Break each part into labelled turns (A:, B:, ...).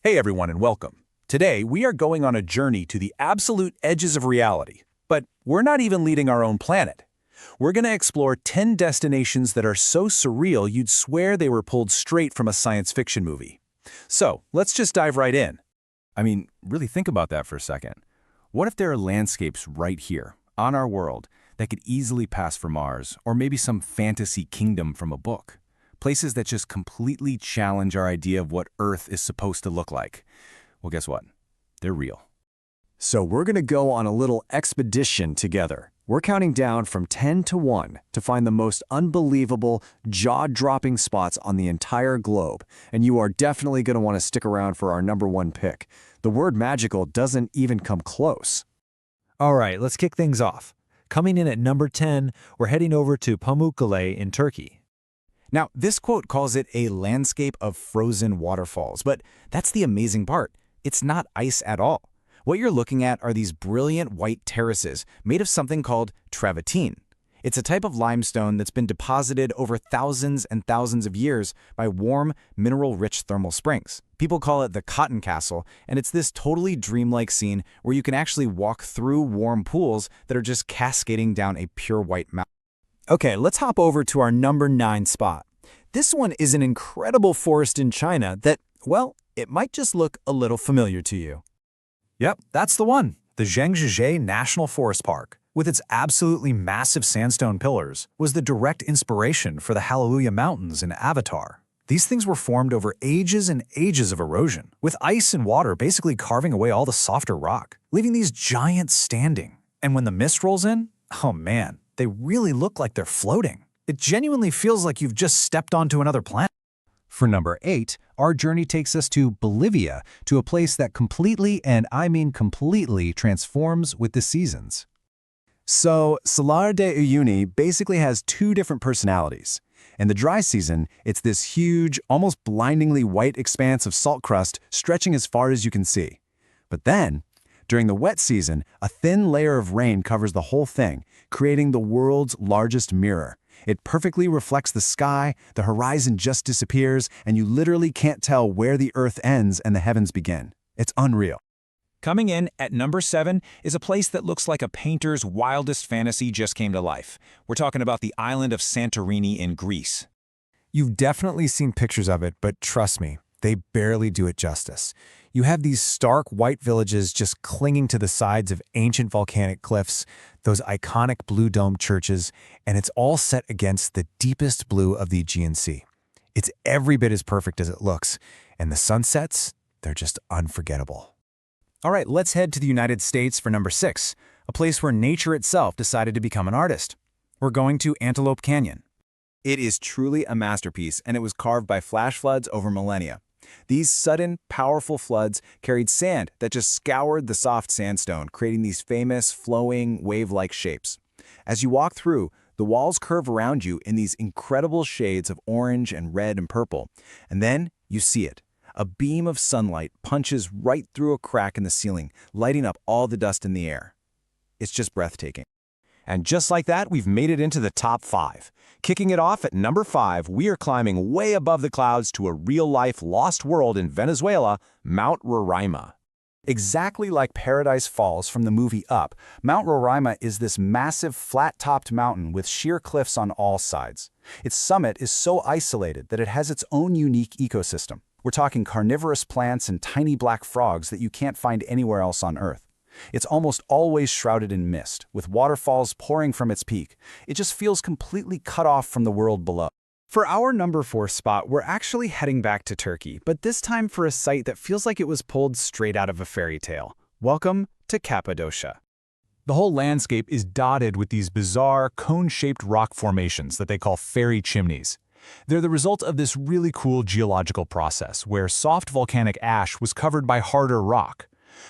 A: Hey everyone and welcome. Today we are going on a journey to the absolute edges of reality. But we're not even leaving our own planet. We're going to explore 10 destinations that are so surreal you'd swear they were pulled straight from a science fiction movie. So, let's just dive right in.
B: Really think about that for a second. What if there are landscapes right here, on our world, that could easily pass for Mars, or maybe some fantasy kingdom from a book? Places that just completely challenge our idea of what Earth is supposed to look like. Well, guess what? They're real.
C: So we're going to go on a little expedition together. We're counting down from 10 to 1 to find the most unbelievable, jaw-dropping spots on the entire globe. And you are definitely going to want to stick around for our number 1 pick. The word magical doesn't even come close.
D: All right, let's kick things off. Coming in at number 10, we're heading over to Pamukkale in Turkey.
E: Now, this quote calls it a landscape of frozen waterfalls, but that's the amazing part. It's not ice at all. What you're looking at are these brilliant white terraces made of something called travertine. It's a type of limestone that's been deposited over thousands and thousands of years by warm, mineral-rich thermal springs. People call it the Cotton Castle, and it's this totally dreamlike scene where you can actually walk through warm pools that are just cascading down a pure white mountain. Okay, let's hop over to our number 9 spot. This one is an incredible forest in China that, well, it might just look a little familiar to you.
D: Yep, that's the one. The Zhangjiajie National Forest Park, with its absolutely massive sandstone pillars, was the direct inspiration for the Hallelujah Mountains in Avatar. These things were formed over ages and ages of erosion, with ice and water basically carving away all the softer rock, leaving these giants standing. And when the mist rolls in, oh man, they really look like they're floating. It genuinely feels like you've just stepped onto another planet.
F: For number 8, our journey takes us to Bolivia, to a place that completely, and I mean completely, transforms with the seasons.
C: So, Salar de Uyuni basically has 2 different personalities. In the dry season, it's this huge, almost blindingly white expanse of salt crust stretching as far as you can see. But then, during the wet season, a thin layer of rain covers the whole thing, creating the world's largest mirror. It perfectly reflects the sky, the horizon just disappears, and you literally can't tell where the earth ends and the heavens begin. It's unreal.
A: Coming in at number 7 is a place that looks like a painter's wildest fantasy just came to life. We're talking about the island of Santorini in Greece.
E: You've definitely seen pictures of it, but trust me, they barely do it justice. You have these stark white villages just clinging to the sides of ancient volcanic cliffs, those iconic blue dome churches, and it's all set against the deepest blue of the Aegean Sea. It's every bit as perfect as it looks, and the sunsets, they're just unforgettable. All right, let's head to the United States for number 6, a place where nature itself decided to become an artist. We're going to Antelope Canyon. It is truly a masterpiece, and it was carved by flash floods over millennia. These sudden, powerful floods carried sand that just scoured the soft sandstone, creating these famous, flowing, wave-like shapes. As you walk through, the walls curve around you in these incredible shades of orange and red and purple. And then you see it. A beam of sunlight punches right through a crack in the ceiling, lighting up all the dust in the air. It's just breathtaking. And just like that, we've made it into the top 5. Kicking it off at number 5, we are climbing way above the clouds to a real-life lost world in Venezuela, Mount Roraima. Exactly like Paradise Falls from the movie Up, Mount Roraima is this massive flat-topped mountain with sheer cliffs on all sides. Its summit is so isolated that it has its own unique ecosystem. We're talking carnivorous plants and tiny black frogs that you can't find anywhere else on Earth. It's almost always shrouded in mist, with waterfalls pouring from its peak. It just feels completely cut off from the world below. For our number 4 spot, we're actually heading back to Turkey, but this time for a site that feels like it was pulled straight out of a fairy tale. Welcome to Cappadocia.
D: The whole landscape is dotted with these bizarre, cone-shaped rock formations that they call fairy chimneys. They're the result of this really cool geological process where soft volcanic ash was covered by harder rock.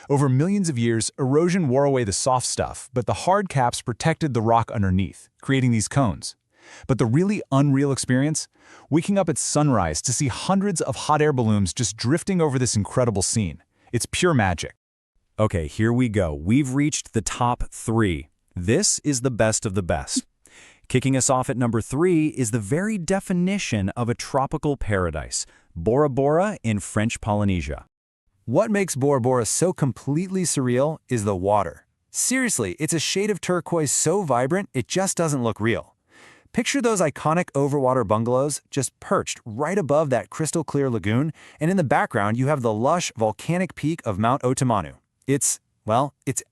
D: Over millions of years, erosion wore away the soft stuff, but the hard caps protected the rock underneath, creating these cones. But the really unreal experience? Waking up at sunrise to see hundreds of hot air balloons just drifting over this incredible scene. It's pure magic.
C: Okay, here we go. We've reached the top 3. This is the best of the best. Kicking us off at number 3 is the very definition of a tropical paradise, Bora Bora in French Polynesia. What makes Bora Bora so completely surreal is the water. Seriously, it's a shade of turquoise so vibrant it just doesn't look real. Picture those iconic overwater bungalows just perched right above that crystal clear lagoon, and in the background you have the lush volcanic peak of Mount Otomanu. It's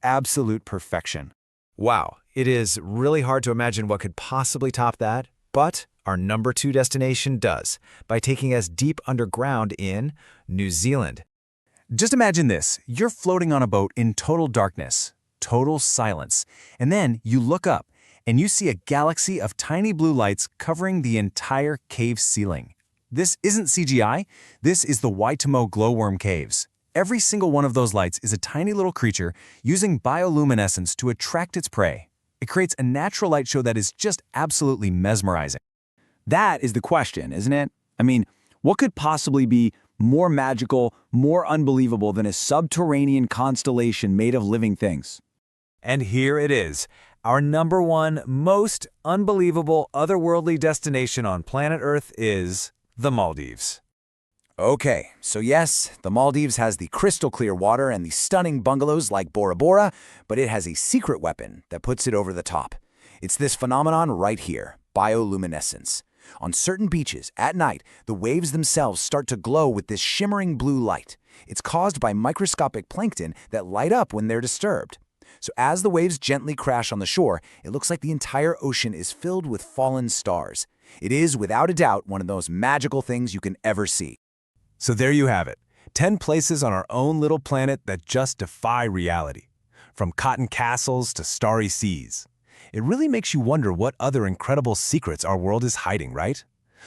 C: absolute perfection.
E: Wow, it is really hard to imagine what could possibly top that, but our number 2 destination does, by taking us deep underground in New Zealand.
C: Just imagine this, you're floating on a boat in total darkness, total silence, and then you look up and you see a galaxy of tiny blue lights covering the entire cave ceiling. This isn't CGI, this is the Waitomo glowworm caves. Every single one of those lights is a tiny little creature using bioluminescence to attract its prey. It creates a natural light show that is just absolutely mesmerizing.
A: That is the question, isn't it? I mean, what could possibly be more magical, more unbelievable than a subterranean constellation made of living things?
E: And here it is, our number 1 most unbelievable otherworldly destination on planet Earth is the Maldives.
A: Okay, so yes, the Maldives has the crystal clear water and the stunning bungalows like Bora Bora, but it has a secret weapon that puts it over the top. It's this phenomenon right here, bioluminescence. On certain beaches, at night, the waves themselves start to glow with this shimmering blue light. It's caused by microscopic plankton that light up when they're disturbed. So as the waves gently crash on the shore, it looks like the entire ocean is filled with fallen stars. It is, without a doubt, one of those magical things you can ever see.
B: So there you have it, 10 places on our own little planet that just defy reality. From cotton castles to starry seas. It really makes you wonder what other incredible secrets our world is hiding, right?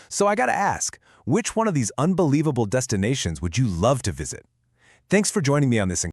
B: So I gotta ask, which one of these unbelievable destinations would you love to visit? Thanks for joining me on this